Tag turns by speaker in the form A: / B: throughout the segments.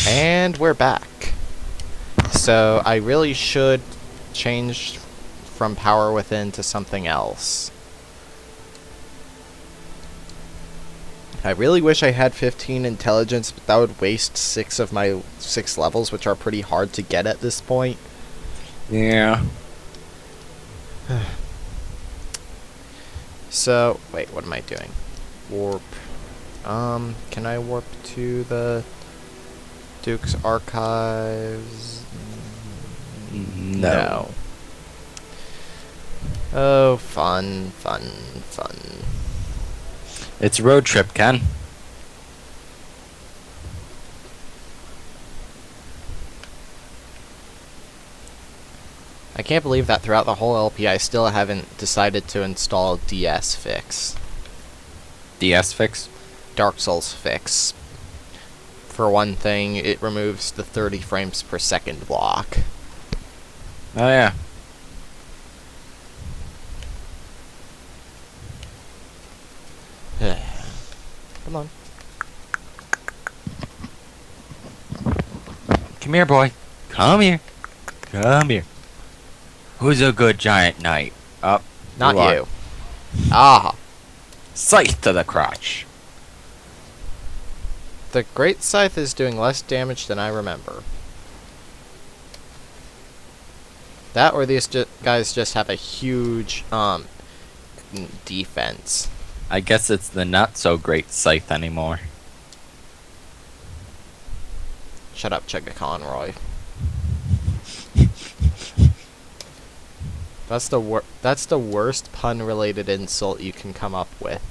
A: And we're back. So I really should change from Power Within to something else. I really wish I had 15 intelligence, but that would waste 6 of my 6 levels, which are pretty hard to get at this point.
B: Yeah.
A: So, wait, what am I doing? Warp. Can I warp to the Duke's Archives? No. Oh, fun, fun, fun.
B: It's a road trip, Ken.
A: I can't believe that throughout the whole LP I still haven't decided to install DS Fix.
B: DS fix?
A: Dark Souls Fix. For one thing, it removes the 30 frames per second block.
B: Oh, yeah.
A: Come on.
B: Come here, boy. Come here. Come here. Who's a good giant knight? Up.
A: Not you. Ah.
B: Scythe to the crotch.
A: The Great Scythe is doing less damage than I remember. That or these guys just have a huge, defense.
B: I guess it's the not so great scythe anymore.
A: Shut up, Chugga Conroy. That's the worst pun-related insult you can come up with.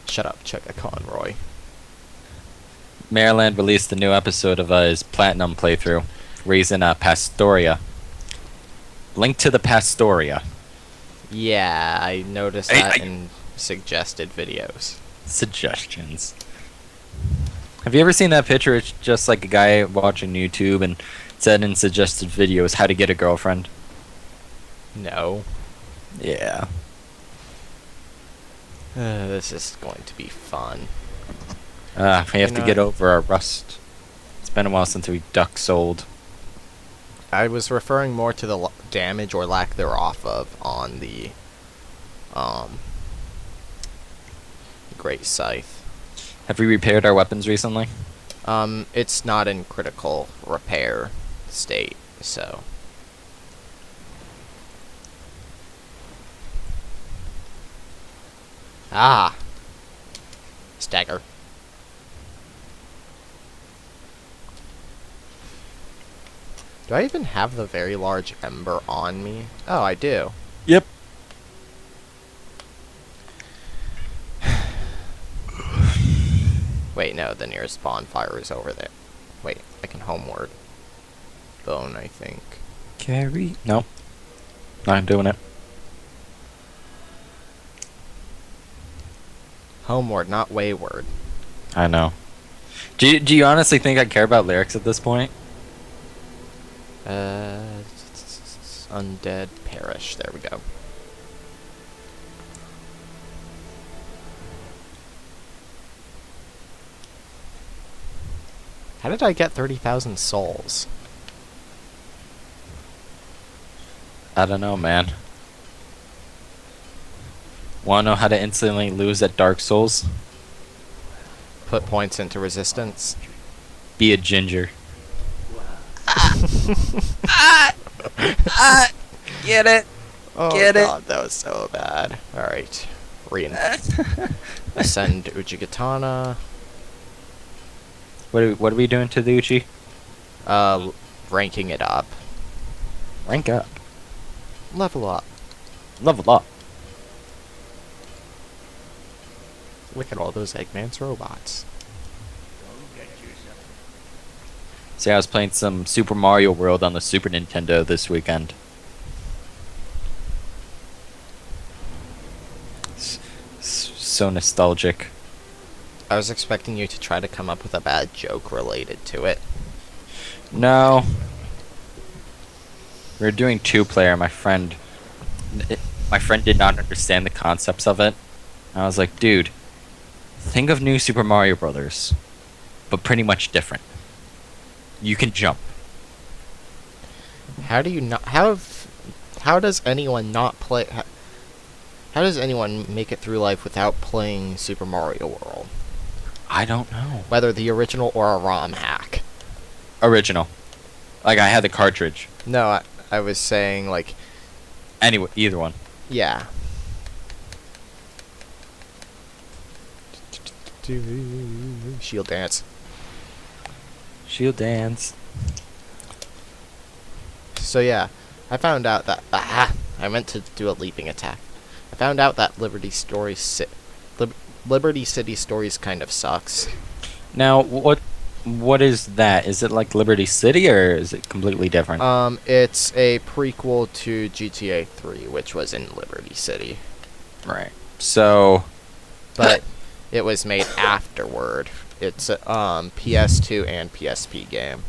A: Shut up, Chugga Conroy.
B: Maryland released a new episode of his Platinum playthrough, where he's in Pastoria. Link to the Pastoria.
A: Yeah, I noticed that in suggested videos.
B: Suggestions. Have you ever seen that picture? It's just like a guy watching YouTube and said in suggested videos how to get a girlfriend.
A: No.
B: Yeah.
A: This is going to be fun.
B: We have to get over our rust. It's been a while since we duck sold.
A: I was referring more to the damage or lack thereof of on the Great Scythe.
B: Have we repaired our weapons recently?
A: It's not in critical repair state, so. Ah! Stagger. Do I even have the very large ember on me? Oh, I do.
B: Yep.
A: Wait, no, the nearest bonfire is over there. Wait, I can homeward. Bone, I think.
B: Carry? No. Not doing it.
A: Homeward, not wayward.
B: I know. Do you honestly think I care about lyrics at this point?
A: Undead perish. There we go. How did I get 30,000 souls?
B: I don't know, man. Wanna know how to instantly lose at Dark Souls?
A: Put points into resistance.
B: Be a ginger. Get it.
A: Oh
B: Get
A: god, that was so bad. Alright. Ascend Uchigatana.
B: What are we doing to the Uchi?
A: Ranking it up.
B: Rank up.
A: Level up.
B: Level up.
A: Look at all those Eggman's robots.
B: See, I was playing some Super Mario World on the Super Nintendo this weekend. So nostalgic.
A: I was expecting you to try to come up with a bad joke related to it.
B: No. We were doing two-player. My friend did not understand the concepts of it. I was like, dude, think of New Super Mario Brothers, but pretty much different. You can jump.
A: How do you not? How does anyone not play? How does anyone make it through life without playing Super Mario World?
B: I don't know.
A: Whether the original or a ROM hack.
B: Original. Like, I had the cartridge.
A: No, I was saying, like...
B: Anyway, either one.
A: Yeah. Shield dance.
B: Shield dance.
A: So yeah, I found out that... I meant to do a leaping attack. I found out that Liberty City Stories kind of sucks.
B: Now, what is that? Is it like Liberty City, or is it completely different?
A: It's a prequel to GTA 3, which was in Liberty City.
B: Right. So...
A: But it was made afterward. It's a PS2 and PSP game.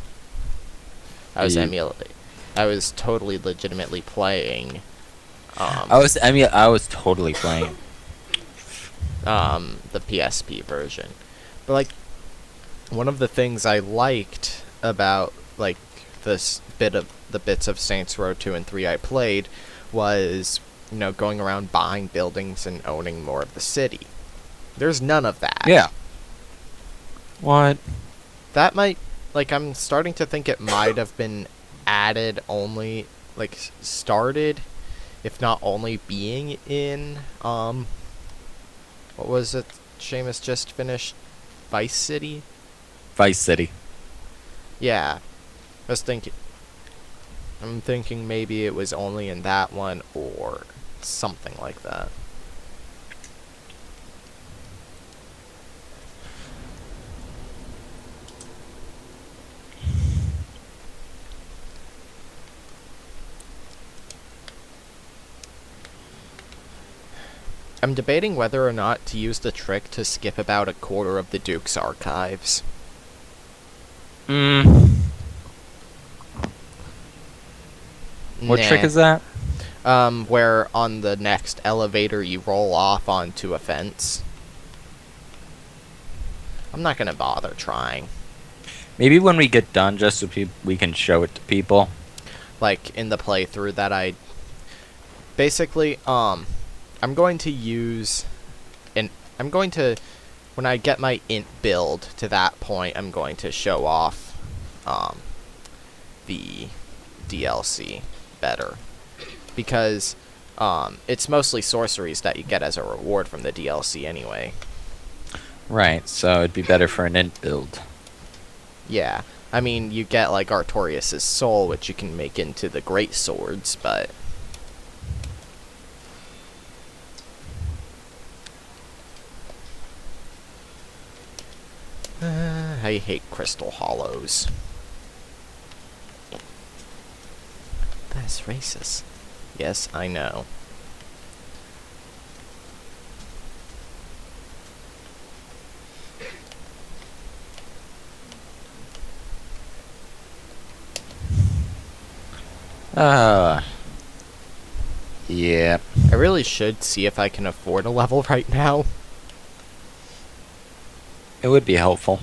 A: I was totally legitimately playing...
B: I was totally playing
A: the PSP version. But like one of the things I liked about like the bits of Saints Row 2 and 3 I played was, you know, going around buying buildings and owning more of the city. There's none of that.
B: Yeah. What?
A: That might, like, I'm starting to think it might have been added only, like, started, if not only being in, what was it Seamus just finished? Vice City?
B: Vice City.
A: Yeah. I'm thinking maybe it was only in that one or something like that. I'm debating whether or not to use the trick to skip about a quarter of the Duke's archives.
B: What trick is that?
A: Where on the next elevator you roll off onto a fence. I'm not gonna bother trying.
B: Maybe when we get done, just so we can show it to people.
A: Like, in the playthrough that I... Basically, I'm going to use... When I get my int build to that point, I'm going to show off, the DLC better. Because, it's mostly sorceries that you get as a reward from the DLC anyway.
B: Right, so it'd be better for an int build.
A: Yeah. I mean, you get, like, Artorias' soul, which you can make into the Great Swords, but... I hate crystal hollows. That's racist. Yes, I know.
B: Yeah.
A: I really should see if I can afford a level right now.
B: It would be helpful.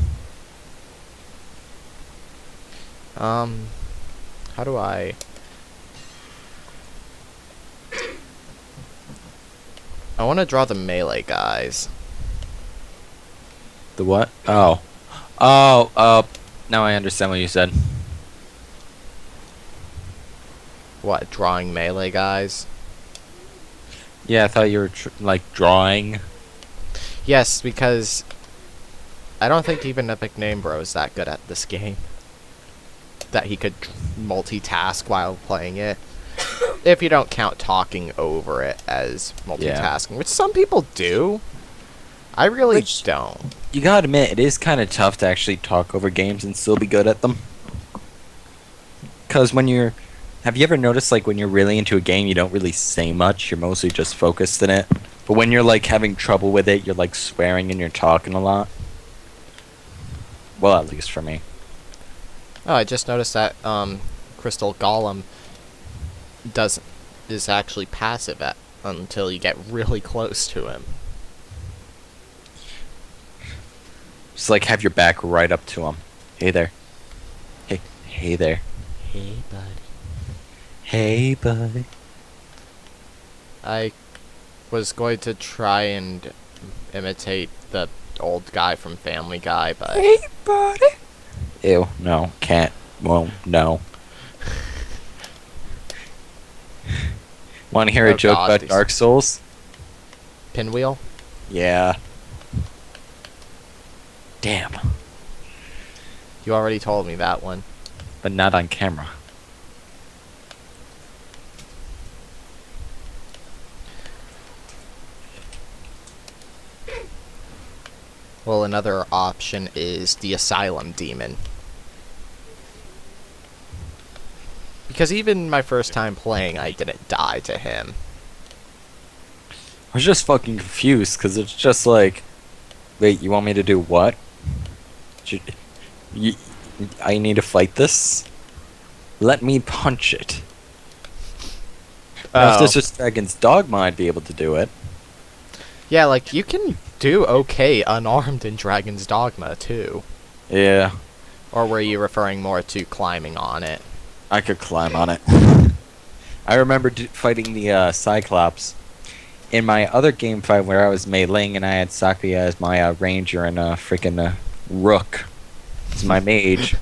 A: How do I... I want to draw the melee guys.
B: The what? Oh. Now I understand what you said.
A: What, drawing melee guys?
B: Yeah, I thought you were, like, drawing.
A: Yes, because I don't think even Epic Name Bro is that good at this game. That he could multitask while playing it. If you don't count talking over it as multitasking, which some people do. I really don't.
B: You gotta admit, it is kind of tough to actually talk over games and still be good at them. Because when you're... Have you ever noticed, like, when you're really into a game, you don't really say much, you're mostly just focused in it? But when you're, like, having trouble with it, you're, like, swearing and you're talking a lot? Well, at least for me.
A: Oh, I just noticed that, Crystal Golem is actually passive until you get really close to him.
B: Just like have your back right up to him. Hey there. Hey there.
A: Hey, buddy.
B: Hey, buddy.
A: I was going to try and imitate the old guy from Family Guy, but
B: Hey, buddy. Ew, no, can't. Well, no. Want to hear a
A: Oh,
B: joke
A: God,
B: about
A: these-
B: Dark Souls?
A: Pinwheel?
B: Yeah. Damn.
A: You already told me that one.
B: But not on camera.
A: Well, another option is the Asylum Demon. Because even my first time playing, I didn't die to him.
B: I was just fucking confused because it's just like, wait, you want me to do what? You, I need to fight this? Let me punch it. Now, if this was Dragon's Dogma, I'd be able to do it.
A: Yeah, like, you can do okay unarmed in Dragon's Dogma, too.
B: Yeah,
A: Or were you referring more to climbing on it?
B: I could climb on it. I remember fighting the Cyclops in my other game fight where I was meleeing and I had Sakuya as my ranger and freaking Rook as my mage.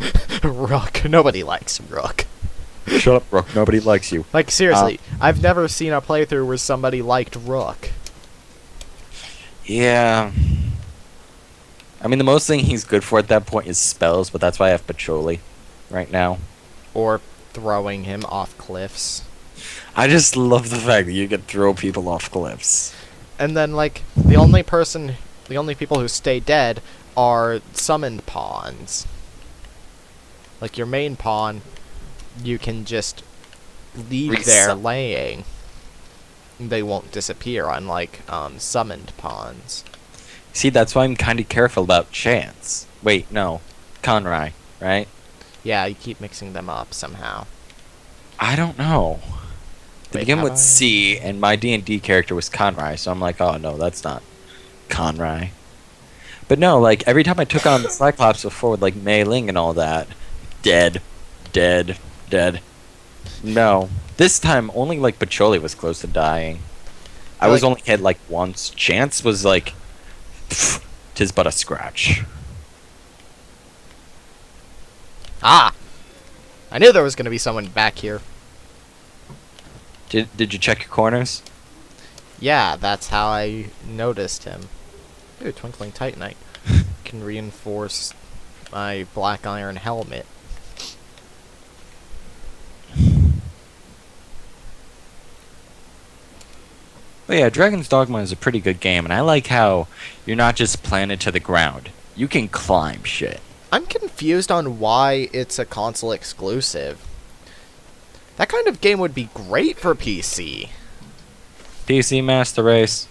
A: Rook. Nobody likes Rook.
B: Shut up, Rook. Nobody likes you.
A: Like, seriously, I've never seen a playthrough where somebody liked Rook.
B: Yeah. I mean, the most thing he's good for at that point is spells, but that's why I have Patchouli right now.
A: Or throwing him off cliffs.
B: I just love the fact that you can throw people off cliffs.
A: And then, like, the only people who stay dead are summoned pawns. Like, your main pawn, you can just leave there laying. They won't disappear, unlike summoned pawns.
B: See, that's why I'm kind of careful about Chance. Wait, no. Conrai, right?
A: Yeah, you keep mixing them up somehow.
B: I don't know. They
A: Wait,
B: begin
A: have
B: with
A: I?
B: C, and my D&D character was Conrai, so I'm like, oh no, that's not Conrai. But no, like, every time I took on Cyclops before with, like, meleeing and all that, dead. No. This time, only, like, Patchouli was close to dying. I was only hit, like, once. Chance was, like, pff, 'tis but a scratch.
A: Ah! I knew there was going to be someone back here.
B: Did you check your corners?
A: Yeah, that's how I noticed him. Ooh, Twinkling Titanite. Can reinforce my black iron helmet.
B: But yeah, Dragon's Dogma is a pretty good game, and I like how you're not just planted to the ground. You can climb shit.
A: I'm confused on why it's a console exclusive. That kind of game would be great for PC.
B: PC Master Race.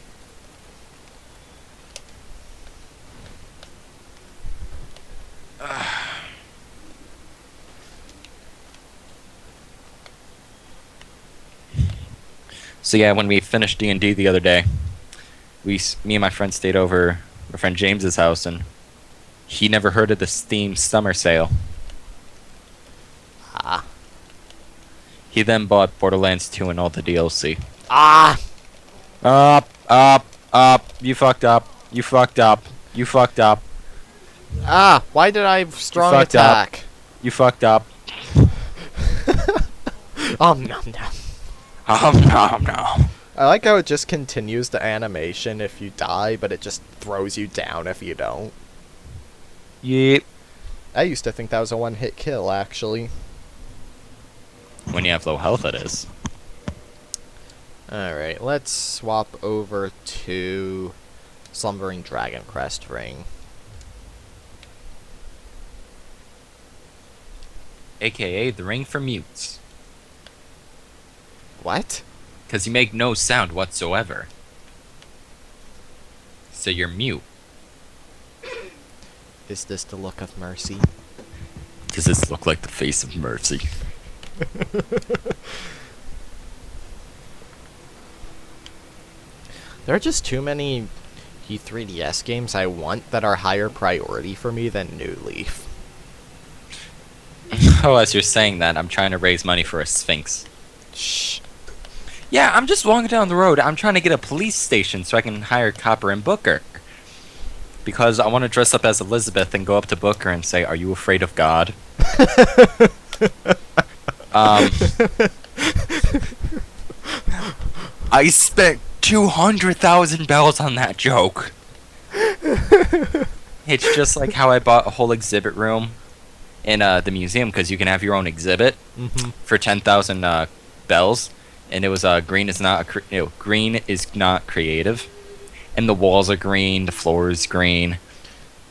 B: So yeah, when we finished D&D the other day, me and my friend stayed over my friend James's house, and he never heard of the Steam Summer Sale.
A: Ah.
B: He then bought Borderlands 2 and all the DLC.
A: Ah!
B: Up. You fucked up. You fucked up. You fucked up.
A: Ah! Why did I have strong
B: fucked up.
A: attack?
B: You fucked up.
A: Oh, no, no.
B: No.
A: I like how it just continues the animation if you die, but it just throws you down if you don't.
B: Yep.
A: I used to think that was a one-hit kill, actually.
B: When you have low health, it is.
A: Alright, let's swap over to Slumbering Dragon Crest Ring.
B: AKA the ring for mutes.
A: What?
B: Because you make no sound whatsoever. So you're mute.
A: Is this the look of mercy?
B: Does this look like the face of mercy?
A: There are just too many 3DS games I want that are higher priority for me than New Leaf.
B: Oh, as you're saying that, I'm trying to raise money for a Sphinx.
A: Shh.
B: Yeah, I'm just walking down the road. I'm trying to get a police station so I can hire Copper and Booker. Because I want to dress up as Elizabeth and go up to Booker and say, "Are you afraid of God?" I spent 200,000 bells on that joke. It's just like how I bought a whole exhibit room in the museum because you can have your own exhibit for 10,000 bells, and it was green is not green is not creative, and the walls are green, the floor is green.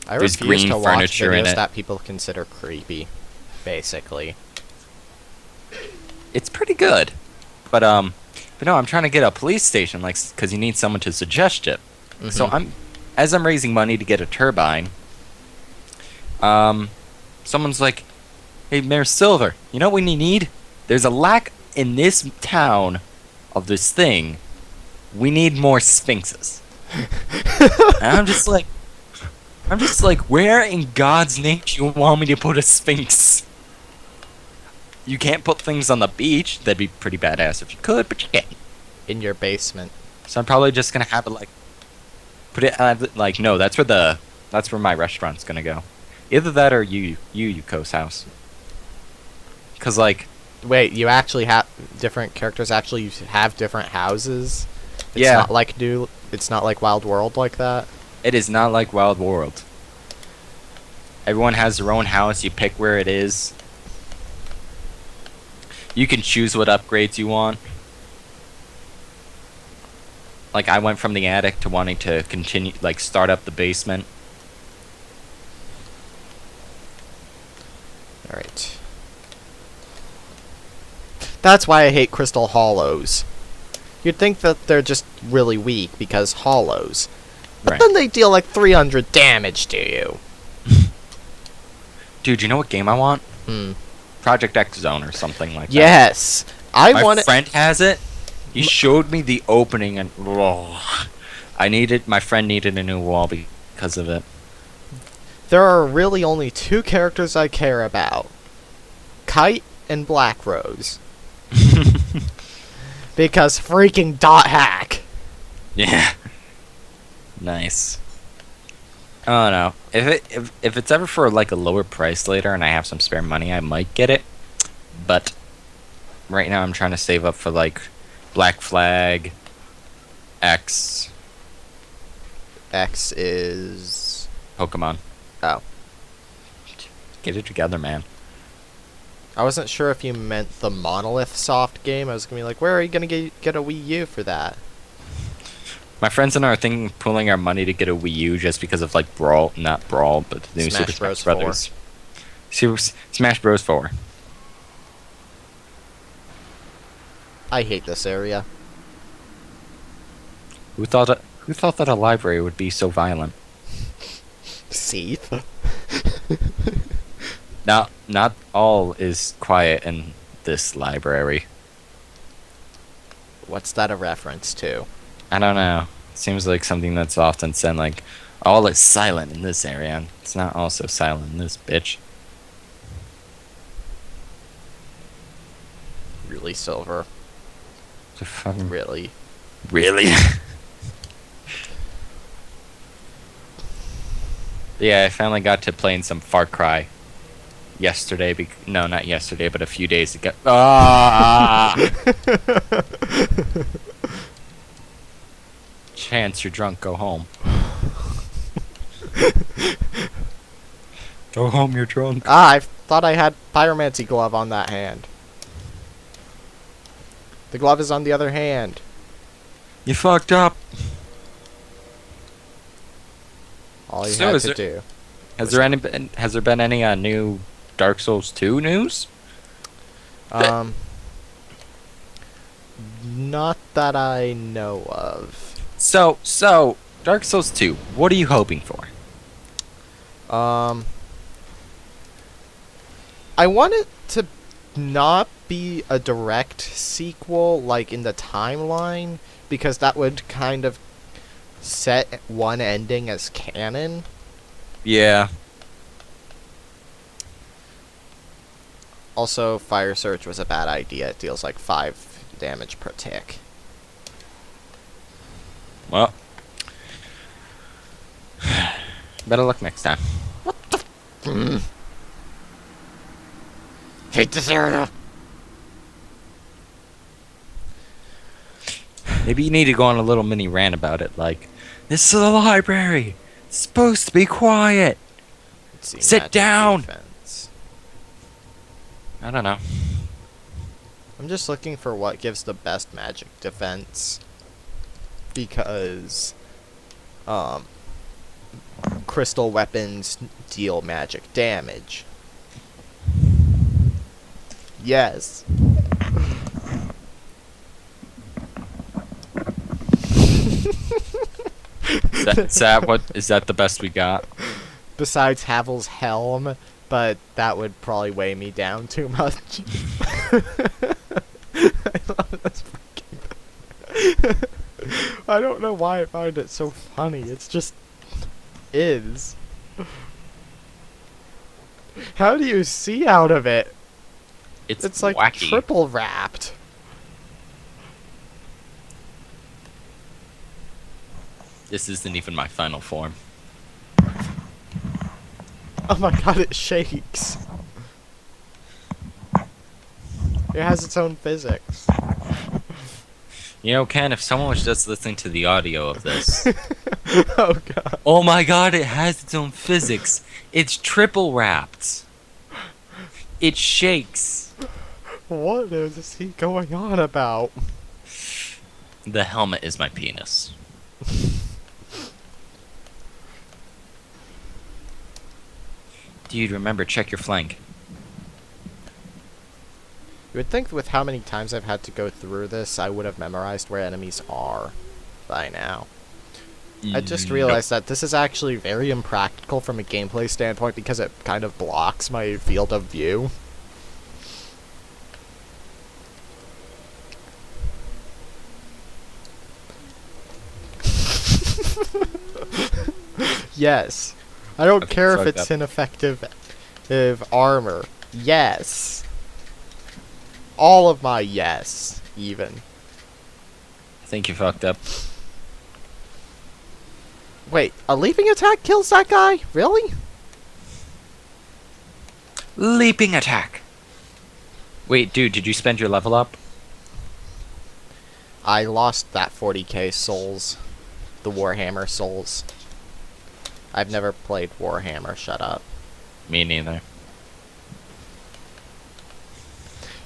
A: I
B: There's
A: refuse
B: green
A: to watch
B: furniture in
A: videos
B: it.
A: that people consider creepy, basically.
B: It's pretty good, but no, I'm trying to get a police station, like, because you need someone to suggest it. So as I'm raising money to get a turbine, someone's like, "Hey, Mayor Silver, you know what we need? There's a lack in this town of this thing. We need more sphinxes." And I'm just like, where in God's name do you want me to put a sphinx? You can't put things on the beach. That'd be pretty badass if you could, but you can't.
A: In your basement.
B: So I'm probably just gonna have it like put it no. That's where my restaurant's gonna go. Either that or Yuko's house. Cause like
A: Wait, you actually have different characters actually have different houses? It's
B: Yeah.
A: not like it's not like Wild World like that?
B: it is not like Wild World. Everyone has their own house. You pick where it is. You can choose what upgrades you want. Like I went from the attic to wanting to continue, like start up the basement.
A: Alright. That's why I hate Crystal Hollows. You'd think that they're just really weak because hollows. But
B: Right.
A: then they deal like 300 damage to you.
B: Dude, you know what game I want?
A: Hmm.
B: Project X Zone or something like that.
A: Yes! I
B: My
A: want it.
B: friend has it. He showed me the opening and my friend needed a new wall because of it.
A: There are really only two characters I care about. Kite and Black Rose. Because freaking dot hack.
B: Yeah. Nice. Oh no. If it's ever for like a lower price later and I have some spare money, I might get it. But right now I'm trying to save up for like Black Flag, X,
A: X is...
B: Pokemon.
A: Oh.
B: Get it together, man.
A: I wasn't sure if you meant the Monolith Soft game. I was gonna be like, where are you gonna get a Wii U for that?
B: My friends and I are thinking pulling our money to get a Wii U just because of like not Brawl, but the new
A: Smash
B: Super
A: Bros.
B: Smash
A: 4.
B: Brothers. Smash Bros. 4.
A: I hate this area.
B: Who thought that a library would be so violent?
A: Seath?
B: Not all is quiet in this library.
A: What's that a reference to?
B: I don't know. Seems like something that's often said, like, all is silent in this area. It's not all so silent in this bitch.
A: Really, Silver?
B: The fucking
A: Really?
B: really? Yeah, I finally got to playing some Far Cry yesterday. No, not yesterday, but a few days ago. Ah! Chance, you're drunk. Go home. Go home. You're drunk.
A: Ah, I thought I had Pyromancy glove on that hand. The glove is on the other hand.
B: You fucked up.
A: All you
B: So
A: had
B: is
A: to
B: there-
A: do.
B: Has there been any new Dark Souls 2 news?
A: Not that I know of.
B: So Dark Souls 2. What are you hoping for?
A: I want it to not be a direct sequel, like in the timeline, because that would kind of set one ending as canon.
B: Yeah.
A: Also, Fire Surge was a bad idea. It deals like 5 damage per tick.
B: Well. Better luck next time.
A: Hate this area.
B: Maybe you need to go on a little mini rant about it, like, this is a library. It's supposed to be quiet. Sit down.
A: Defense.
B: I don't know.
A: I'm just looking for what gives the best magic defense. Because, crystal weapons deal magic damage. Yes.
B: Is that the best we got?
A: Besides Havel's helm, but that would probably weigh me down too much. I love this fucking I don't know why I find it so funny. It's just is. How do you see out of it?
B: It's
A: like
B: wacky.
A: triple wrapped.
B: This isn't even my final form.
A: Oh my god, it shakes. It has its own physics.
B: You know, Ken, if someone was just listening to the audio of this.
A: Oh god.
B: Oh my god, it has its own physics. It's triple wrapped. It shakes.
A: What is he going on about?
B: The helmet is my penis. Dude, remember, check your flank.
A: You would think with how many times I've had to go through this, I would have memorized where enemies are by now. I just realized that this is actually very impractical from a gameplay standpoint because it kind of blocks my field of view. Yes. I don't care if it's ineffective armor. Yes. All of my yes, even.
B: I think you fucked up.
A: Wait, a leaping attack kills that guy? Really?
B: Leaping attack. Wait, dude, did you spend your level up?
A: I lost that 40k souls. The Warhammer souls. I've never played Warhammer, shut up.
B: Me neither.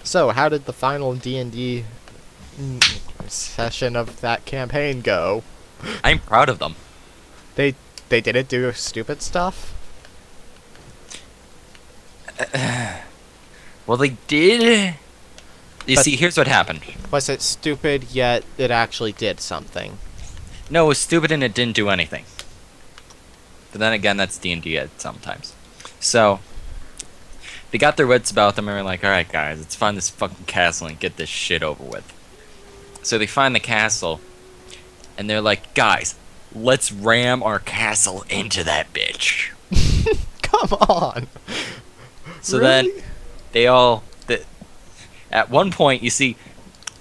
A: So, how did the final D&D session of that campaign go?
B: I'm proud of them.
A: They didn't do stupid stuff?
B: Well, they did. You see, here's what happened.
A: Was it stupid, yet it actually did something?
B: No, it was stupid and it didn't do anything. But then again, that's D&D sometimes. So, they got their wits about them and were like, alright guys, let's find this fucking castle and get this shit over with. So they find the castle, and they're like, guys, let's ram our castle into that bitch.
A: Come on!
B: So
A: really?
B: then, they all... At one point, you see,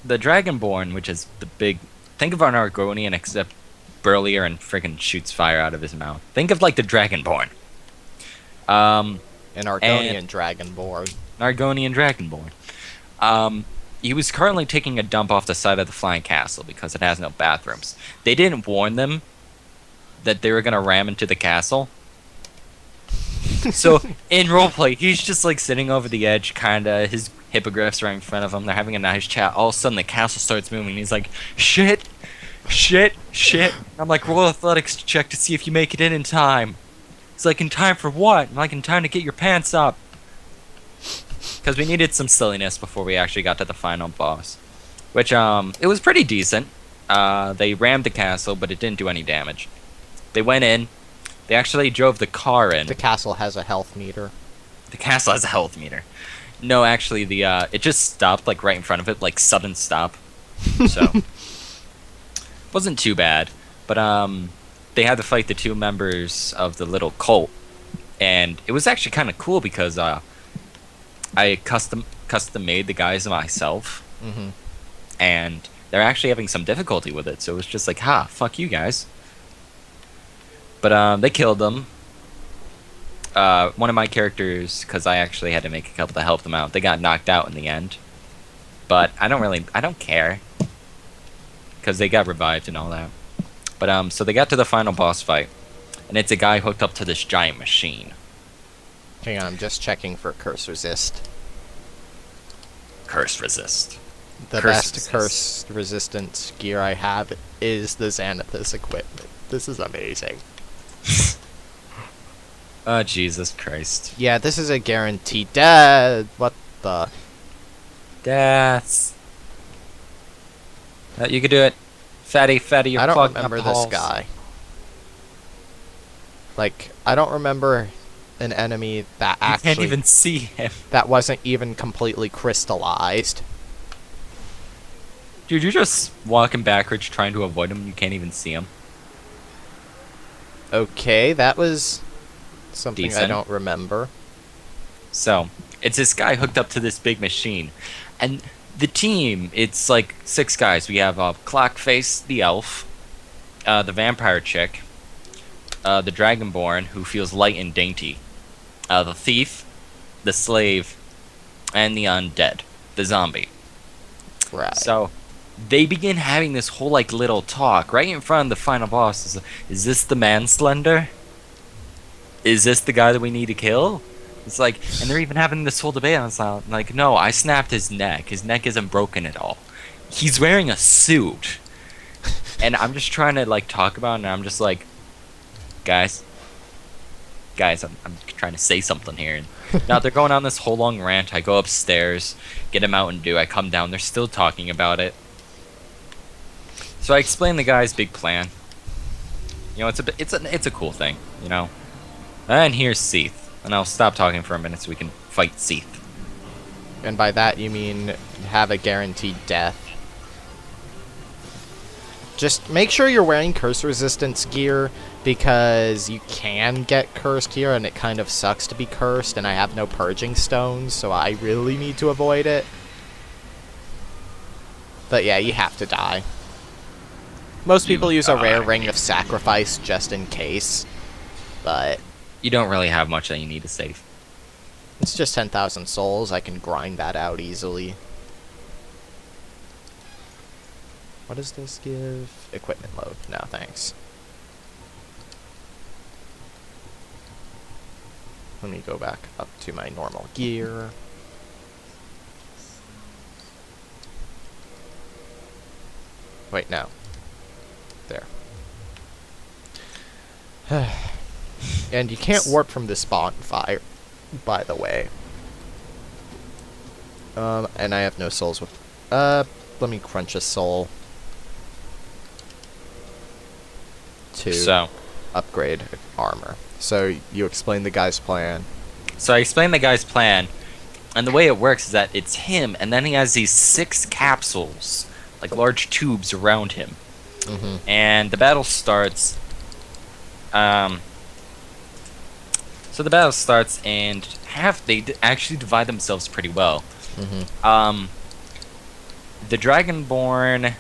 B: the Dragonborn, which is the big... Think of an Argonian, except burlier and friggin' shoots fire out of his mouth. Think of, like, the Dragonborn.
A: An Argonian Dragonborn.
B: An Argonian Dragonborn. He was currently taking a dump off the side of the flying castle because it has no bathrooms. They didn't warn them that they were going to ram into the castle. So, in roleplay, he's just, like, sitting over the edge, kinda, his hippogriffs are in front of him, they're having a nice chat. All of a sudden, the castle starts moving, and he's like, shit, shit, shit. I'm like, roll athletics check to see if you make it in time. He's like, in time for what? I'm like, in time to get your pants up. Because we needed some silliness before we actually got to the final boss. Which, it was pretty decent. They rammed the castle, but it didn't do any damage. They went in. They actually drove the car in.
A: The castle has a health meter.
B: The castle has a health meter. No, actually, it just stopped, like, right in front of it, like, sudden stop. So, wasn't too bad. But they had to fight the two members of the little cult, and it was actually kind of cool because I custom made the guys myself,
A: Mm-hmm.
B: and they're actually having some difficulty with it. So it was just like, ha, fuck you guys. But they killed them. One of my characters, because I actually had to make a couple to help them out, they got knocked out in the end. But I don't care, because they got revived and all that. But so they got to the final boss fight, and it's a guy hooked up to this giant machine.
A: Hang on, I'm just checking for curse resist.
B: Curse resist.
A: The
B: Curse
A: best
B: resist.
A: curse resistance gear I have is the Xanathus equipment. This is amazing.
B: Oh, Jesus Christ.
A: Yeah, this is a guaranteed death. What the?
B: Deaths. You could do it. Fatty, you're
A: I don't
B: clogging up
A: remember
B: the
A: this
B: halls.
A: guy. Like, I don't remember an enemy that
B: You
A: actually
B: can't even see him.
A: that wasn't even completely crystallized.
B: Dude, you're just walking backwards trying to avoid him and you can't even see him.
A: Okay, that was something I
B: Decent.
A: don't remember.
B: So, it's this guy hooked up to this big machine. And the team, it's like 6 guys. We have Clockface, the elf, the vampire chick, the dragonborn, who feels light and dainty, the thief, the slave, and the undead, the zombie.
A: Right.
B: So, they begin having this whole like little talk right in front of the final boss. Is this the manslender? Is this the guy that we need to kill? It's like, and they're even having this whole debate on it. Like, no, I snapped his neck. His neck isn't broken at all. He's wearing a suit. And I'm just trying to like talk about it, and I'm just like, guys, I'm trying to say something here. And now they're going on this whole long rant. I go upstairs, get a Mountain Dew. I come down. They're still talking about it. So I explain the guy's big plan. You know, it's a cool thing. You know, and here's Seath, and I'll stop talking for a minute so we can fight Seath.
A: And by that you mean have a guaranteed death. Just make sure you're wearing curse resistance gear, because you can get cursed here and it kind of sucks to be cursed, and I have no purging stones, so I really need to avoid it. But yeah, you have to die. Most people use a rare ring of sacrifice just in case, but
B: You don't really have much that you need to save.
A: it's just 10,000 souls. I can grind that out easily. What does this give? Equipment load. No, thanks. Let me go back up to my normal gear. Wait, no. There. And you can't warp from this bonfire, by the way. And I have no souls with... let me crunch a soul. To
B: So
A: upgrade armor. So you explain the guy's plan.
B: I explained the guy's plan, and the way it works is that it's him, and then he has these 6 capsules, like large tubes around him.
A: Mm-hmm.
B: And the battle starts. So the battle starts, and they actually divide themselves pretty well.
A: Mm-hmm.
B: The Dragonborn,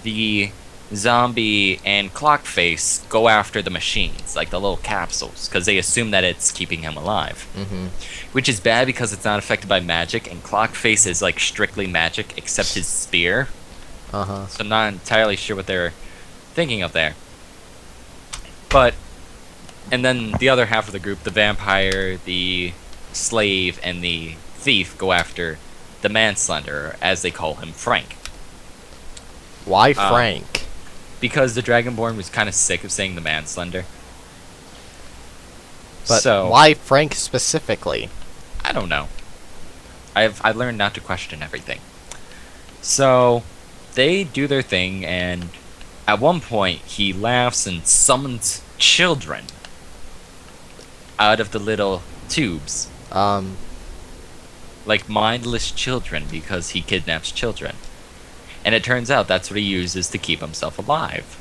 B: the Zombie, and Clockface go after the machines, like the little capsules, because they assume that it's keeping him alive.
A: Mm-hmm.
B: Which is bad because it's not affected by magic, and Clockface is like strictly magic except his spear.
A: Uh-huh.
B: So I'm not entirely sure what they're thinking of there. But, and then the other half of the group, the vampire, the slave, and the thief go after the manslender, as they call him, Frank.
A: Why Frank?
B: Because the Dragonborn was kind of sick of saying the manslender.
A: But
B: so,
A: why Frank specifically?
B: I don't know. I've learned not to question everything. So, they do their thing, and at one point, he laughs and summons children out of the little tubes. Like mindless children, because he kidnaps children. And it turns out that's what he uses to keep himself alive.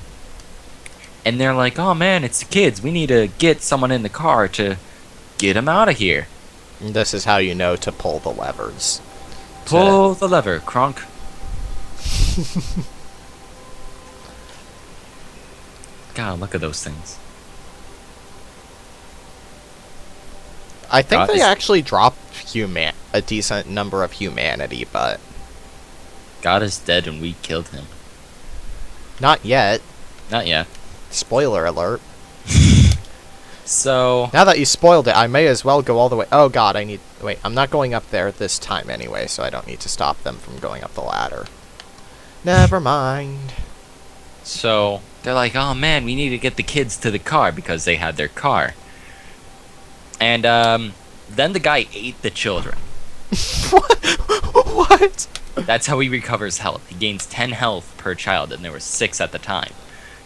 B: And they're like, oh man, it's the kids. We need to get someone in the car to get them out of here.
A: And this is how you know to pull the levers.
B: Pull the lever, Kronk. God, look at those things.
A: I think
B: God,
A: they
B: is-
A: actually dropped a decent number of humanity, but
B: God is dead and we killed him.
A: not yet.
B: Not yet.
A: Spoiler alert.
B: So,
A: Now that you spoiled it, I may as well go all the way. Oh god, wait, I'm not going up there this time anyway, so I don't need to stop them from going up the ladder. Never mind.
B: so they're like, oh man, we need to get the kids to the car because they had their car. And then the guy ate the children.
A: What?
B: That's how he recovers health. He gains 10 health per child, and there were 6 at the time.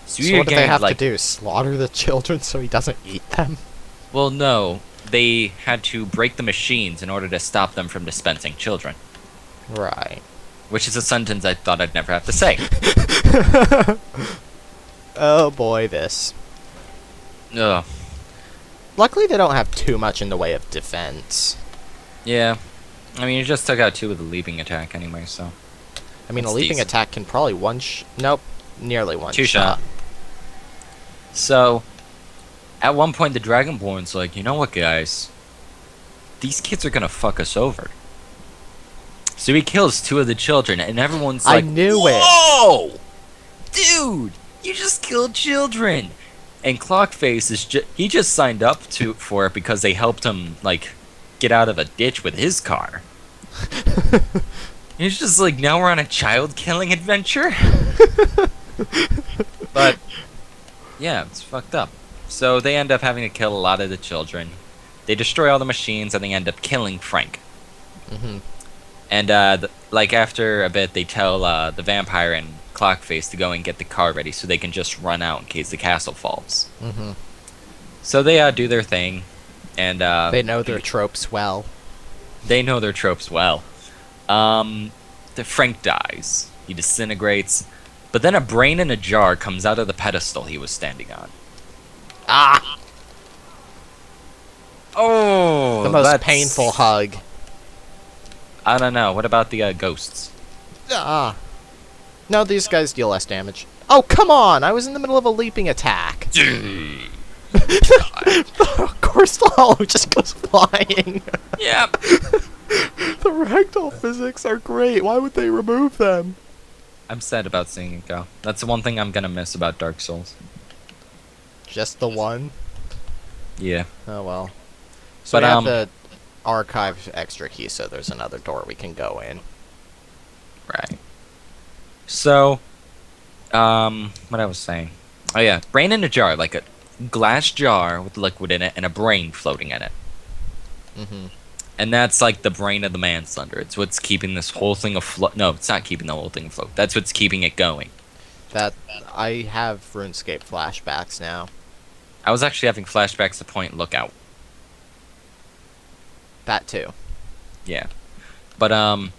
B: So,
A: So what do they have to do? Slaughter the children so he doesn't eat them?
B: Well, no. They had to break the machines in order to stop them from dispensing children.
A: Right.
B: Which is a sentence I thought I'd never have to say.
A: Oh boy, this.
B: Ugh.
A: Luckily they don't have too much in the way of defense.
B: Yeah. I mean, you just took out 2 with a leaping attack anyway, so.
A: I mean,
B: That's
A: a leaping
B: decent.
A: attack can probably nope, nearly one
B: 2 shot. So, at one point, the Dragonborn's like, you know what, guys? These kids are gonna fuck us over. So he kills 2 of the children, and everyone's
A: I
B: like,
A: knew it.
B: whoa! Dude, you just killed children! And Clockface he just signed up for it because they helped him, like, get out of a ditch with his car. He's just like, now we're on a child-killing adventure? But, yeah, it's fucked up. So they end up having to kill a lot of the children. They destroy all the machines, and they end up killing Frank.
A: Mm-hmm.
B: And, like, after a bit, they tell the vampire and Clockface to go and get the car ready so they can just run out in case the castle falls.
A: Mm-hmm.
B: So they do their thing, and
A: They know their tropes well.
B: they know their tropes well. The Frank dies. He disintegrates. But then a brain in a jar comes out of the pedestal he was standing on.
A: Ah!
B: Oh!
A: The most
B: that's-
A: painful hug.
B: I don't know. What about the ghosts?
A: Ah. No, these guys deal less damage. Oh, come on! I was in the middle of a leaping attack. Of course the hollow just goes flying.
B: Yep.
A: The ragdoll physics are great. Why would they remove them?
B: I'm sad about seeing it go. That's the one thing I'm gonna miss about Dark Souls.
A: Just the one?
B: Yeah.
A: Oh well. So
B: But,
A: we have the archive extra key, so there's another door we can go in.
B: Right. So, what I was saying. Oh yeah, brain in a jar, like a glass jar with liquid in it and a brain floating in it.
A: Mm-hmm.
B: And that's like the brain of the manslaughter. It's what's keeping this whole thing afloat. No, it's not keeping the whole thing afloat. That's what's keeping it going.
A: That I have RuneScape flashbacks now.
B: I was actually having flashbacks to Point Lookout.
A: That too.
B: Yeah. But,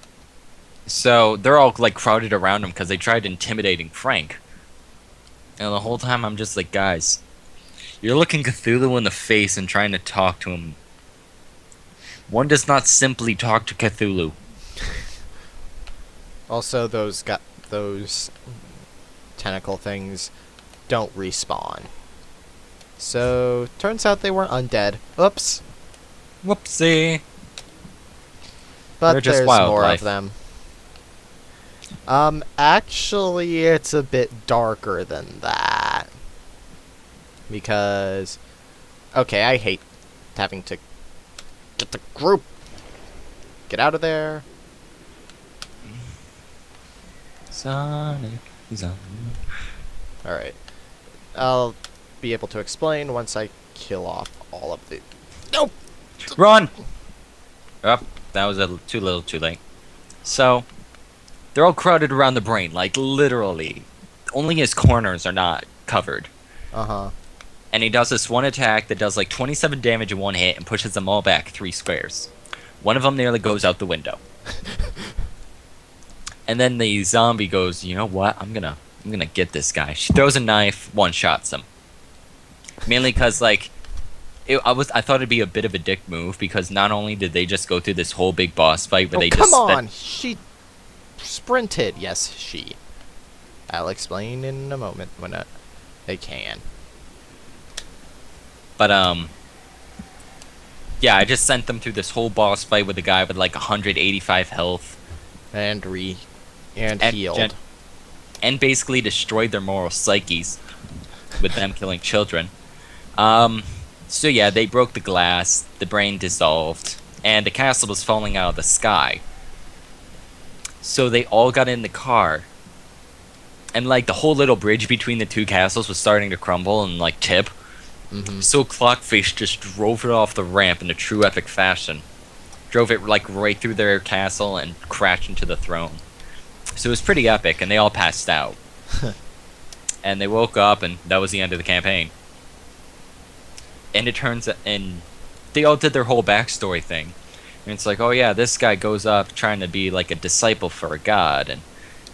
B: so they're all like crowded around him because they tried intimidating Frank. And the whole time I'm just like, guys, you're looking Cthulhu in the face and trying to talk to him. One does not simply talk to Cthulhu.
A: Also, those tentacle things don't respawn. So turns out they weren't undead. Oops.
B: Whoopsie.
A: But
B: They're just
A: there's more
B: wildlife.
A: of them. Actually, it's a bit darker than that. Because, okay, I hate having to get the group. Get out of there.
B: Sonic.
A: Alright. I'll be able to explain once I kill off all of the... Nope!
B: Run! Oh, that was too little too late. So, they're all crowded around the brain, like literally. Only his corners are not covered.
A: Uh-huh.
B: And he does this one attack that does like 27 damage in one hit and pushes them all back 3 squares. One of them nearly goes out the window. And then the zombie goes, you know what? I'm gonna get this guy. She throws a knife, one-shots him. Mainly because like I thought it'd be a bit of a dick move because not only did they just go through this whole big boss fight where
A: Oh,
B: they
A: come
B: just spent
A: on! She sprinted. Yes, she. I'll explain in a moment when they can.
B: But yeah, I just sent them through this whole boss fight with a guy with like 185 health
A: And
B: and
A: healed.
B: and basically destroyed their moral psyches with them killing children. So yeah, they broke the glass, the brain dissolved, and the castle was falling out of the sky. So they all got in the car. And like the whole little bridge between the two castles was starting to crumble and like tip. So Clockface just drove it off the ramp in a true epic fashion. Drove it like right through their castle and crashed into the throne. So it was pretty epic, and they all passed out. And they woke up, and that was the end of the campaign. And it turns and they all did their whole backstory thing. And it's like, oh yeah, this guy goes up trying to be like a disciple for a god and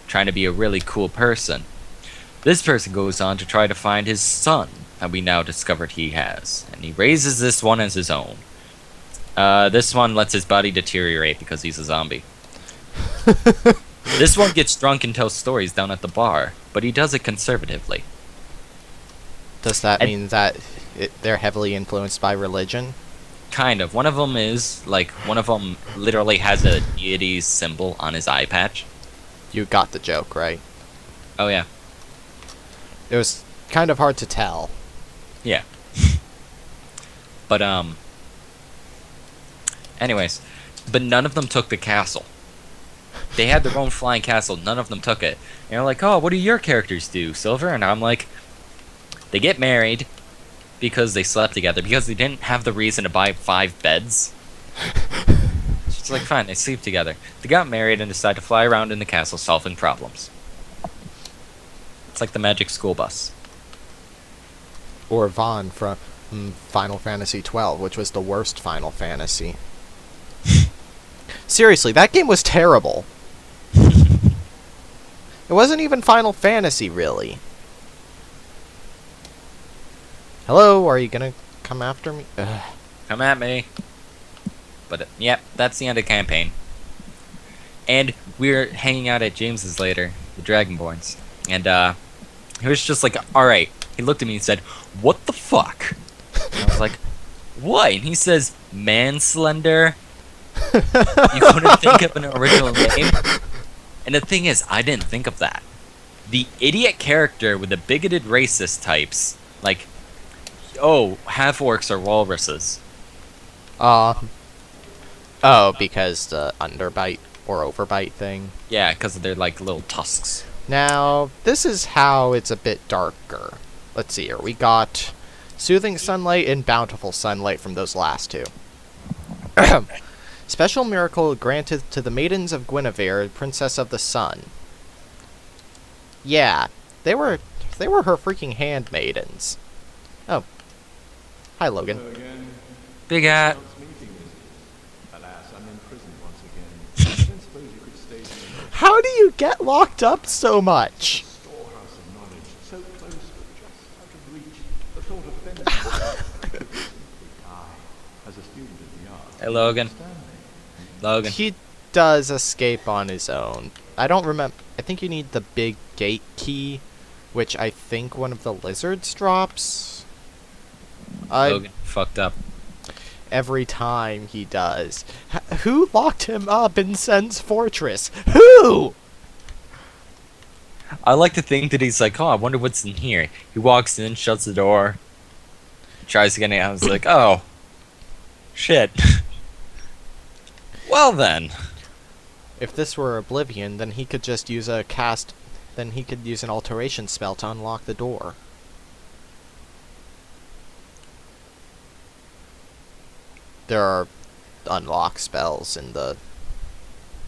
B: trying to be a really cool person. This person goes on to try to find his son that we now discovered he has. And he raises this one as his own. This one lets his body deteriorate because he's a zombie. This one gets drunk and tells stories down at the bar, but he does it conservatively.
A: Does that mean that they're heavily influenced by religion?
B: Kind of. One of them literally has a deity symbol on his eye patch.
A: You got the joke, right?
B: Oh yeah.
A: It was kind of hard to tell.
B: Yeah. But anyways, but none of them took the castle. They had their own flying castle, none of them took it. And they're like, oh, what do your characters do, Silver? And I'm like, they get married because they slept together, because they didn't have the reason to buy 5 beds. It's like, fine, they sleep together. They got married and decided to fly around in the castle solving problems. It's like the magic school bus.
A: Or Vaughn from Final Fantasy XII, which was the worst Final Fantasy. Seriously, that game was terrible. It wasn't even Final Fantasy, really. Hello, are you gonna come after me? Ugh.
B: Come at me. But, yep, that's the end of the campaign. And we're hanging out at James's later, the Dragonborns. And, he was just like, alright. He looked at me and said, what the fuck? And I was like, what? And he says, Manslender? You couldn't think of an original name? And the thing is, I didn't think of that. The idiot character with the bigoted racist types, like, oh, half-orcs are walruses.
A: Oh, because the underbite or overbite thing.
B: Yeah, because they're like little tusks.
A: Now, this is how it's a bit darker. Let's see here. We got Soothing Sunlight and Bountiful Sunlight from those last two. Special miracle granted to the maidens of Guinevere, Princess of the Sun. Yeah, they were her freaking handmaidens. Oh. Hi, Logan.
B: Big hat.
A: How do you get locked up so much?
B: Hey, Logan. Logan.
A: He does escape on his own. I don't remember. I think you need the big gate key, which I think one of the lizards drops.
B: Logan fucked up.
A: Every time he does. Who locked him up in Sen's fortress? Who?
B: I like to think that he's like, oh, I wonder what's in here. He walks in, shuts the door, tries to get in. I was like, oh, shit. Well then.
A: If this were Oblivion, then he could just use a cast. Then he could use an alteration spell to unlock the door. There are unlock spells in the.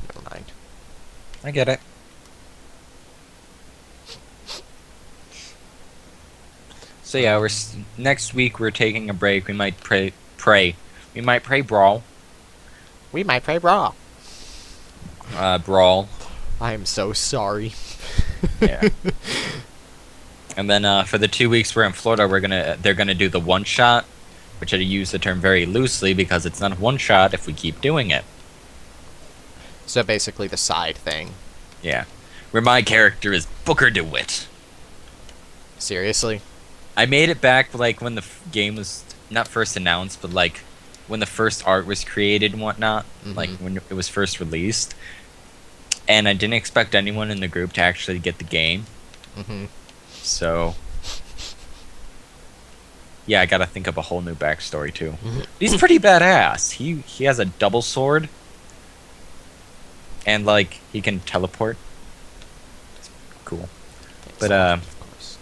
A: Never mind.
B: I get it. So yeah, next week we're taking a break. We might pray. We might pray brawl.
A: We might play Brawl.
B: Brawl.
A: I am so sorry.
B: Yeah. And then for the 2 weeks we're in Florida, they're gonna do the one shot, which I use the term very loosely because it's not a one shot if we keep doing it.
A: So basically the side thing.
B: Yeah, where my character is Booker DeWitt.
A: Seriously?
B: I made it back like when the game was not first announced, but like when the first art was created and whatnot, like when it was first released. And I didn't expect anyone in the group to actually get the game. So, yeah, I gotta think of a whole new backstory too. He's pretty badass. He has a double sword, and like he can teleport. It's cool. But
A: Of course.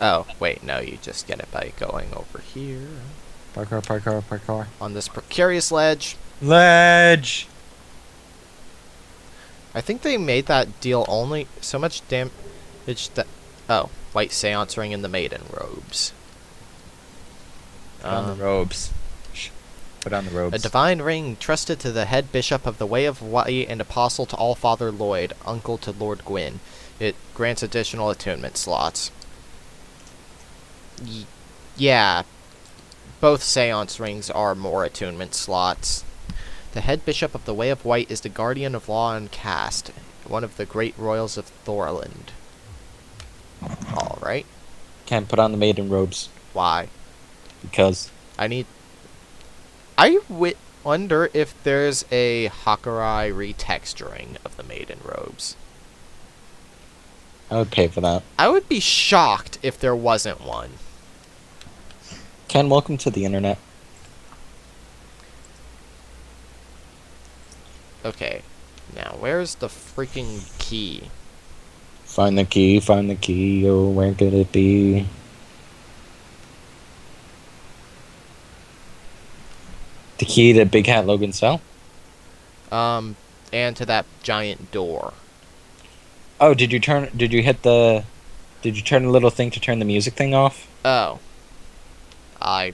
A: Oh wait, no, you just get it by going over here
B: parkour.
A: on this precarious ledge.
B: Ledge.
A: I think they made that deal only so much damage that. Oh, white seance ring in the maiden robes.
B: Put on the robes. Put on the robes.
A: A divine ring trusted to the head bishop of the Way of White and apostle to Allfather Lloyd, uncle to Lord Gwyn. It grants additional attunement slots. Yeah, both seance rings are more attunement slots. The head bishop of the Way of White is the guardian of law and caste, one of the great royals of Thorland. Alright.
B: Can't put on the maiden robes
A: Why?
B: because
A: I wonder if there's a Hakurai retexturing of the maiden robes.
B: I would pay for that.
A: I would be shocked if there wasn't one.
B: Ken, welcome to the internet.
A: Okay. Now, where's the freaking key?
B: Find the key, oh, where could it be? The key to Big Hat Logan's cell?
A: And to that giant door.
B: Oh, did you turn the little thing to turn the music thing off?
A: Oh. I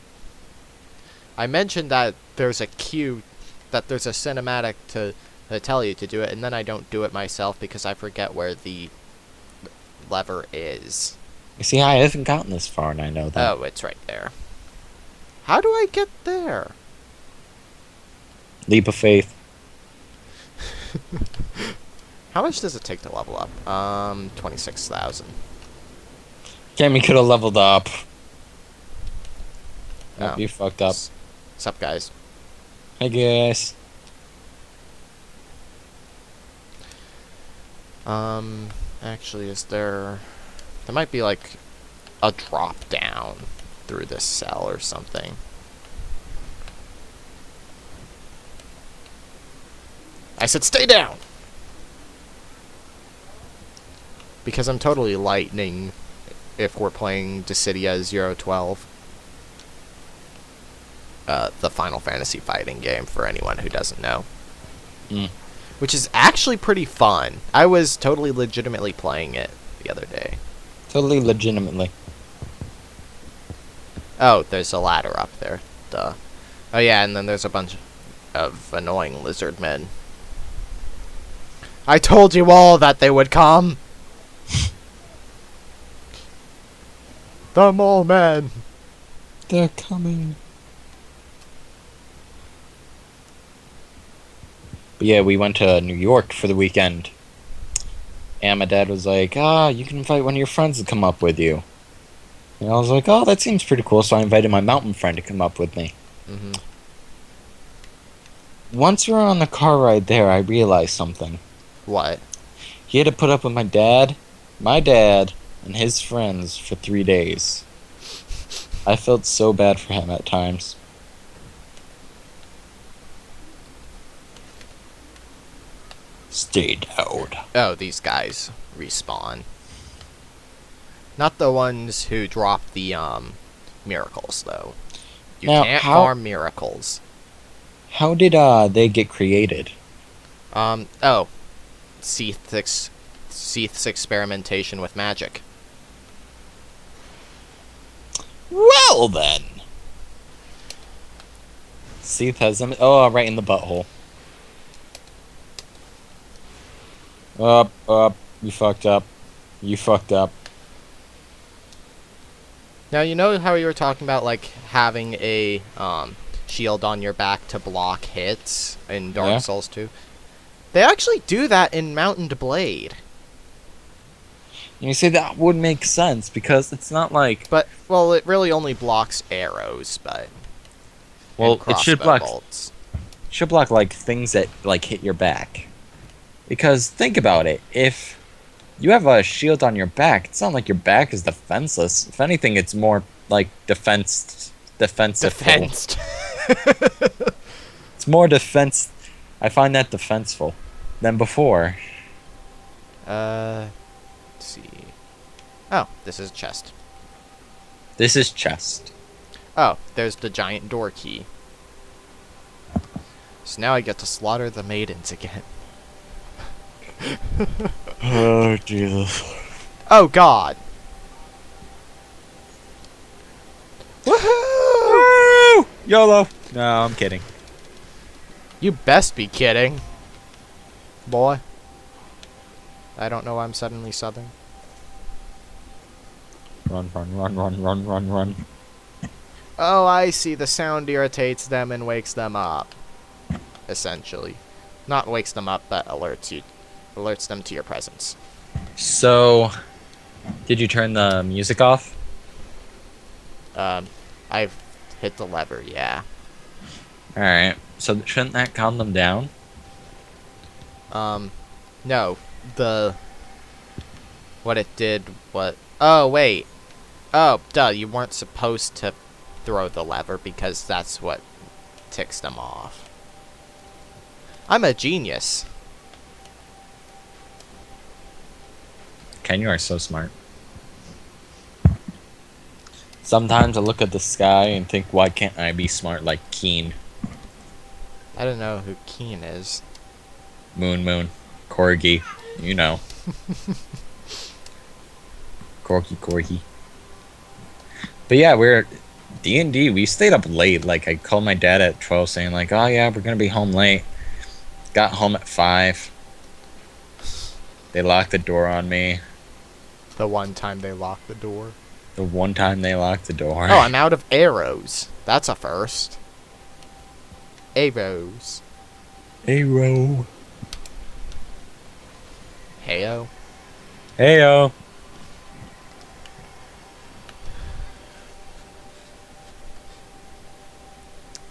A: mentioned that there's a cue, that there's a cinematic to tell you to do it, and then I don't do it myself because I forget where the lever is.
B: You see, I haven't gotten this far, and I know that.
A: Oh, it's right there. How do I get there?
B: Leap of faith.
A: How much does it take to level up? 26,000.
B: Cammy could have leveled up.
A: Oh.
B: You fucked up.
A: What's up, guys?
B: Hey, guys.
A: Actually, is there... There might be, like, a drop down through this cell or something. I said stay down! Because I'm totally lightning if we're playing Dissidia 012. The Final Fantasy fighting game, for anyone who doesn't know. Which is actually pretty fun. I was totally legitimately playing it the other day.
B: Totally legitimately.
A: Oh, there's a ladder up there. Duh. Oh yeah, and then there's a bunch of annoying lizard men. I told you all that they would come! The mole men!
B: They're coming. But yeah, we went to New York for the weekend. And my dad was like, you can invite one of your friends to come up with you. And I was like, oh, that seems pretty cool. So I invited my mountain friend to come up with me. Once we were on the car ride there, I realized something.
A: What?
B: He had to put up with my dad, and his friends for 3 days. I felt so bad for him at times. Stay down.
A: Oh, these guys respawn. Not the ones who drop the, miracles, though. You
B: Now,
A: can't farm miracles.
B: How did, they get created?
A: Oh. Seath's experimentation with magic.
B: Well, then. Seath has them. Oh, right in the butthole. Up. You fucked up.
A: Now, you know how you were talking about, like, having a shield on your back to block hits in Dark
B: Yeah.
A: Souls 2? They actually do that in Mountain Blade.
B: You see, that would make sense because it's not like.
A: But, well, it really only blocks arrows, but...
B: Well,
A: and
B: it should
A: crossbow
B: block.
A: bolts.
B: Should block like things that like hit your back. Because think about it, if you have a shield on your back, it's not like your back is defenseless. If anything, it's more like defensive.
A: Defensed.
B: It's more defense. I find that defenseful than before.
A: Let's see. Oh, this is a chest.
B: This is chest.
A: Oh, there's the giant door key. So now I get to slaughter the maidens again.
B: Oh Jesus!
A: Oh God! Woohoo!
B: Woo! YOLO! No, I'm kidding.
A: You best be kidding, boy. I don't know why I'm suddenly southern.
B: Run, run, run, run, run, run, run.
A: Oh, I see. The sound irritates them and wakes them up. Essentially. Not wakes them up, but alerts them to your presence.
B: So, did you turn the music off?
A: I've hit the lever, yeah.
B: Alright, so shouldn't that calm them down?
A: No. What it did, oh, wait. Oh, duh, you weren't supposed to throw the lever because that's what ticks them off. I'm a genius.
B: Ken, you are so smart. Sometimes I look at the sky and think, why can't I be smart like Keen?
A: I don't know who Keen is.
B: Moon, Corgi, you know. Corgi. But yeah, we're D&D. We stayed up late. Like I called my dad at 12, saying like, "Oh yeah, we're gonna be home late." Got home at 5. They locked the door on me.
A: The one time they locked the door.
B: The one time they locked the door.
A: Oh, I'm out of arrows. That's a first. Arrows.
B: Arrow.
A: Heyo.
B: Heyo.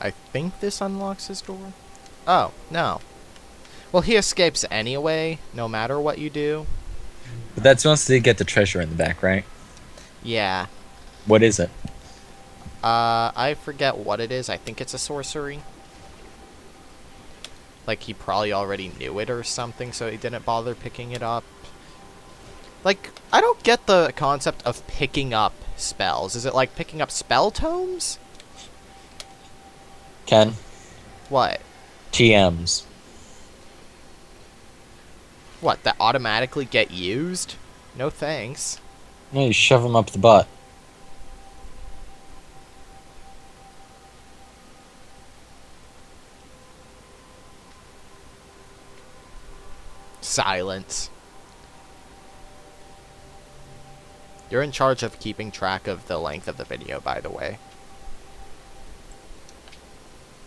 A: I think this unlocks his door. Oh, no. Well, he escapes anyway, no matter what you do.
B: But that's once they get the treasure in the back, right?
A: Yeah.
B: What is it?
A: I forget what it is. I think it's a sorcery. Like, he probably already knew it or something, so he didn't bother picking it up. Like, I don't get the concept of picking up spells. Is it like picking up spell tomes?
B: Ken?
A: What?
B: TMs.
A: What, that automatically get used? No thanks.
B: No, you shove them up the butt.
A: Silence. You're in charge of keeping track of the length of the video, by the way.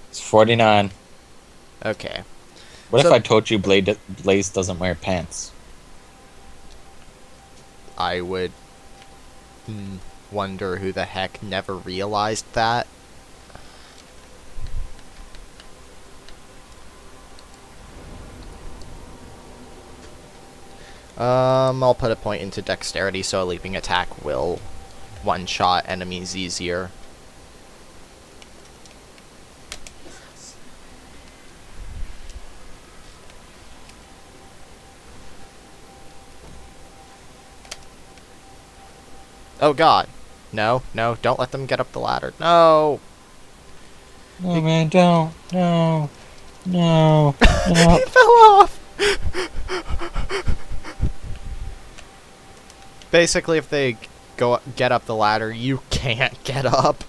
B: It's 49.
A: Okay.
B: What
A: So-
B: if I told you Blaze doesn't wear pants?
A: I would wonder who the heck never realized that. I'll put a point into dexterity so a leaping attack will one-shot enemies easier. Oh god. No, don't let them get up the ladder. No!
B: No, man, don't. No. No.
A: He fell off! Basically, if they get up the ladder, you can't get up.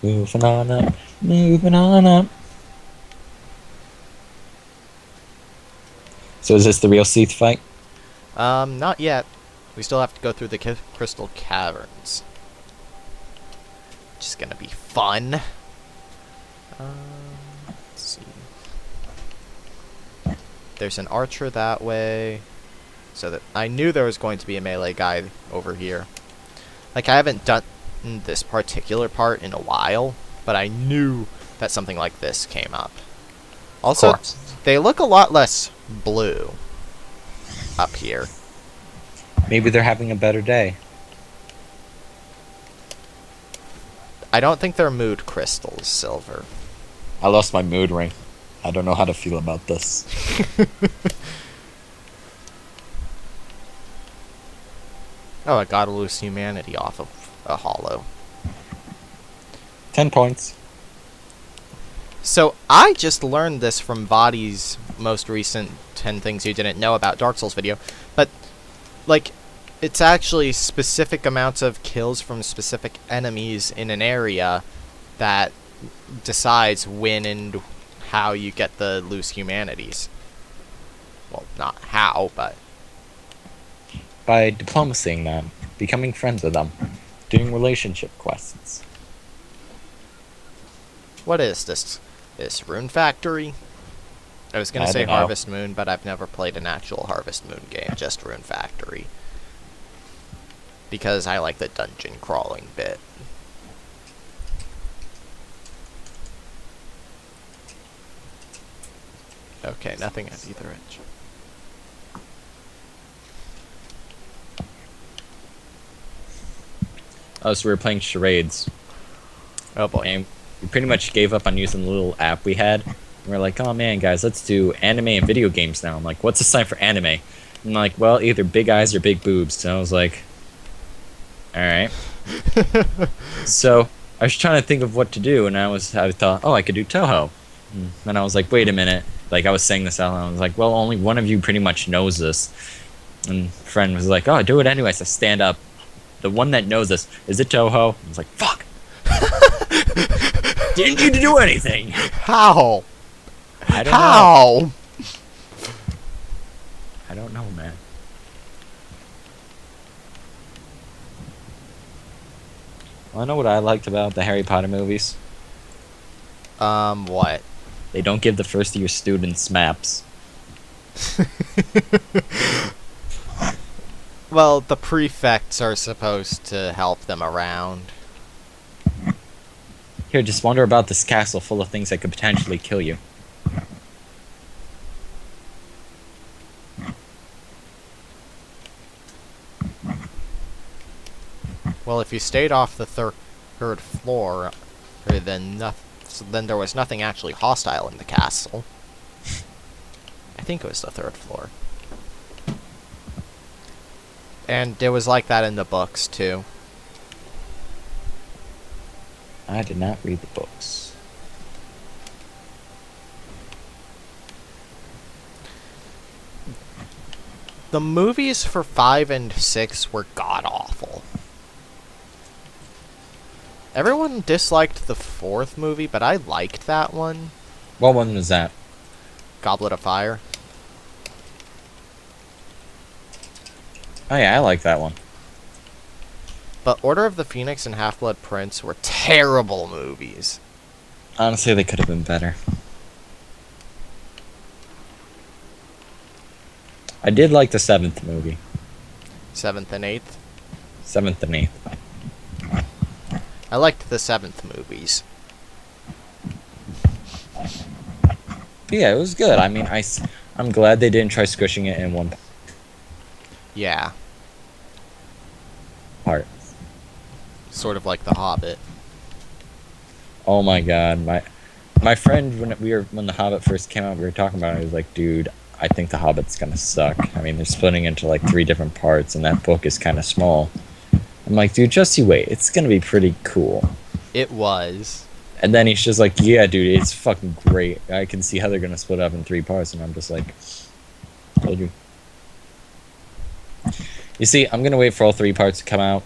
B: Moving on up. Moving on up. So is this the real Seath fight?
A: Not yet. We still have to go through the crystal caverns. Which is gonna be fun. Let's see. There's an archer that way. So that I knew there was going to be a melee guy over here. Like, I haven't done this particular part in a while, but I knew that something like this came up. Also, they look a lot less blue up here.
B: Maybe they're having a better day.
A: I don't think they're mood crystals, Silver.
B: I lost my mood ring. I don't know how to feel about this.
A: Oh, I gotta lose humanity off of a hollow.
B: 10 points.
A: So, I just learned this from Vadi's most recent 10 Things You Didn't Know About Dark Souls video, but, like, it's actually specific amounts of kills from specific enemies in an area that decides when and how you get the loose humanities. Well, not how, but...
B: By diplomacying them, becoming friends with them, doing relationship quests.
A: What is this? This Rune Factory? I was gonna say
B: don't know.
A: Harvest Moon, but I've never played an actual Harvest Moon game, just Rune Factory. Because I like the dungeon crawling bit. Okay, nothing at either edge.
B: Oh, so we were playing charades.
A: Oh boy.
B: And we pretty much gave up on using the little app we had. We were like, oh man, guys, let's do anime and video games now. I'm like, what's the sign for anime? I'm like, well, either big eyes or big boobs. So I was like, alright. So I was trying to think of what to do, and I thought, oh, I could do Toho. And I was like, wait a minute. Like, I was saying this out loud. I was like, well, only one of you pretty much knows this. And a friend was like, oh, do it anyways. I stand up. The one that knows this, is it Toho? I was like, fuck. Didn't you do anything?
A: How?
B: I don't know.
A: How?
B: I don't know, man. Well, I know what I liked about the Harry Potter movies.
A: What?
B: They don't give the first year students maps.
A: Well, the prefects are supposed to help them around.
B: Here, just wonder about this castle full of things that could potentially kill you.
A: Well, if you stayed off the third floor, then there was nothing actually hostile in the castle. I think it was the third floor. And it was like that in the books, too.
B: I did not read the books.
A: The movies for 5 and 6 were god-awful. Everyone disliked the 4th movie, but I liked that one.
B: What one was that?
A: Goblet of Fire.
B: Oh yeah, I like that one.
A: But Order of the Phoenix and Half-Blood Prince were terrible movies.
B: Honestly, they could have been better. I did like the 7th movie.
A: 7th and 8th.
B: 7th and 8th.
A: I liked the 7th movies.
B: But yeah, it was good. I mean, I'm glad they didn't try squishing it in one
A: Yeah.
B: part.
A: Sort of like The Hobbit.
B: Oh my god, my friend, when The Hobbit first came out, we were talking about it. He was like, dude, I think The Hobbit's gonna suck. I mean, they're splitting into like 3 different parts, and that book is kind of small. I'm like, dude, just you wait. It's gonna be pretty cool.
A: It was.
B: And then he's just like, yeah, dude, it's fucking great. I can see how they're gonna split up in 3 parts, and I'm just like, told you. You see, I'm gonna wait for all 3 parts to come out,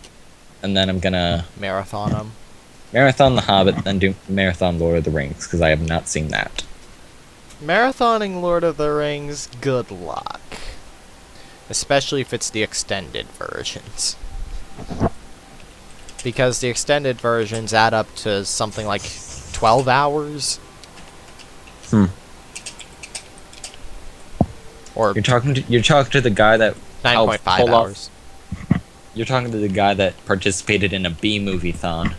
B: and then I'm gonna
A: Marathon them.
B: marathon The Hobbit, then do marathon Lord of the Rings, because I have not seen that.
A: Marathoning Lord of the Rings, good luck. Especially if it's the extended versions. Because the extended versions add up to something like 12 hours. Or
B: You're talking to the guy that
A: 9.5 hours.
B: You're talking to the guy that participated in a B movie-thon.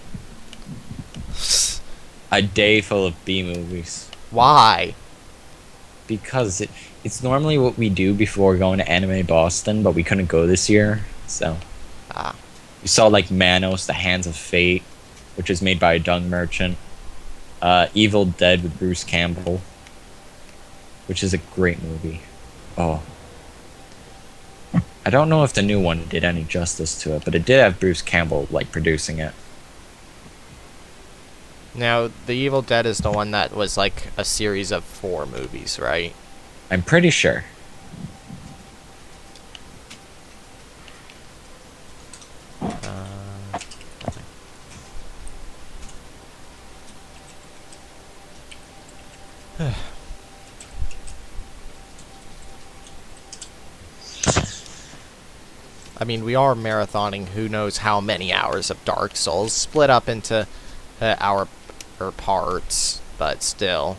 B: A day full of B movies.
A: Why?
B: Because it's normally what we do before going to Anime Boston, but we couldn't go this year, so. We saw like Manos, The Hands of Fate, which is made by a Dung Merchant. Evil Dead with Bruce Campbell, which is a great movie. Oh. I don't know if the new one did any justice to it, but it did have Bruce Campbell like producing it.
A: Now, The Evil Dead is the one that was like a series of 4 movies, right?
B: I'm pretty sure.
A: Nothing. I mean, we are marathoning who knows how many hours of Dark Souls, split up into hour parts, but still.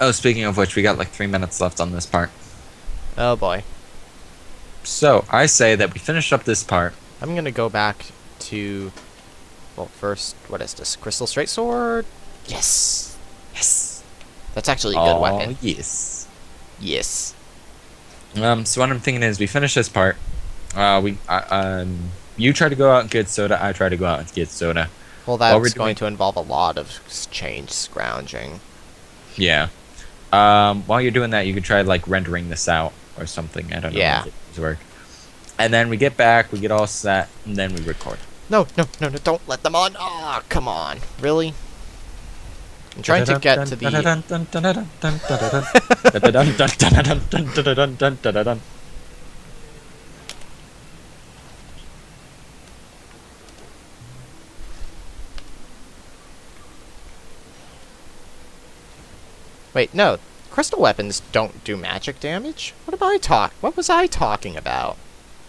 B: Oh, speaking of which, we got like 3 minutes left on this part.
A: Oh boy.
B: So, I say that we finish up this part.
A: I'm gonna go back to... Well, first, what is this? Crystal Straight Sword? Yes!
B: Yes!
A: That's actually a good weapon.
B: Yes.
A: Yes.
B: So what I'm thinking is we finish this part. You try to go out and get soda, I try to go out and get soda.
A: Well, that's going to involve a lot of change scrounging.
B: Yeah. While you're doing that, you could try like rendering this out or something. I don't know.
A: Yeah.
B: If it work. And then we get back, we get all set, and then we record.
A: No, don't let them on. Ah, come on. Really? I'm trying to get to the... Wait, no. Crystal weapons don't do magic damage? What was I talking about?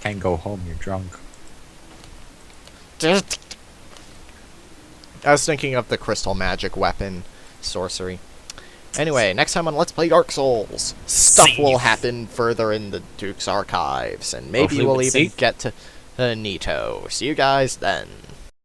B: Can't go home, you're drunk.
A: I was thinking of the crystal magic weapon sorcery. Anyway, next time on Let's Play Dark Souls, stuff will happen further in the Duke's archives, and maybe we'll even get to Nito. See you guys then.